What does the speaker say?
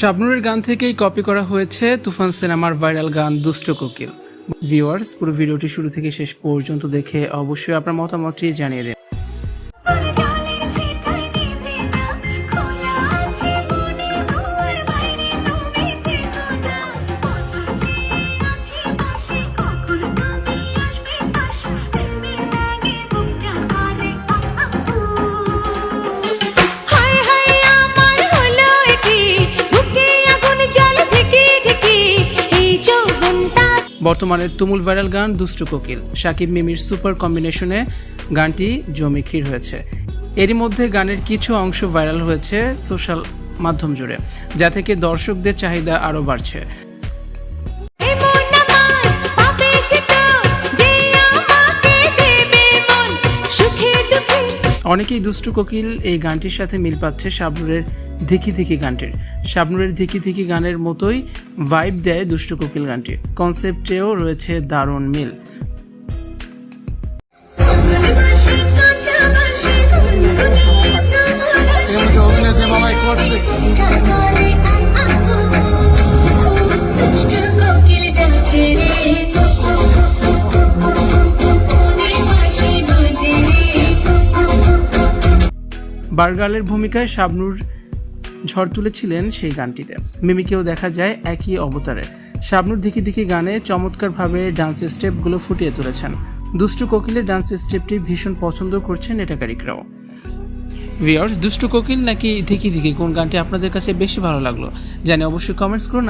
শাবনূরের গান থেকেই কপি করা হয়েছে তুফান সিনেমার ভাইরাল গান দুষ্ট কোকিল। ভিউয়ার্স, পুরো ভিডিওটি শুরু থেকে শেষ পর্যন্ত দেখে অবশ্যই আপনার মতামতটি জানিয়ে দিন। বর্তমানের তুমুল ভাইরাল গান দুষ্ট কোকিল, শাকিব মিমির সুপার কম্বিনেশনে গানটি জমে ক্ষীর হয়েছে। এরই মধ্যে গানের কিছু অংশ ভাইরাল হয়েছে সোশ্যাল মাধ্যম জুড়ে, যা থেকে দর্শকদের চাহিদা আরও বাড়ছে। অনেকেই দুষ্টু কোকিল এই গানটির সাথে মিল পাচ্ছে শাবনূরের ধিকি ধিকি গানটির। শাবনূরের ধিকি ধিকি গানের মতোই ভাইব দেয় দুষ্টু কোকিল গানটি। কনসেপ্টেও রয়েছে দারুণ মিল। বারগার্লের ভূমিকায় শাবনূর ঝড় তুলেছিলেন সেই গানটিতে। মিমিকেও দেখা যায় একই অবতারে। শাবনূর ধিকি ধিকি গানে চমৎকারভাবে ডান্স স্টেপগুলো ফুটিয়ে তুলেছেন। দুষ্টু কোকিলের ডান্স স্টেপটি ভীষণ পছন্দ করছেন নেটাকারিকরাও। ভিউয়ার্স, দুষ্টু কোকিল নাকি ধিকি ধিকি কোন গানটি আপনাদের কাছে বেশি ভালো লাগলো জানিয়ে অবশ্যই কমেন্টস করুন।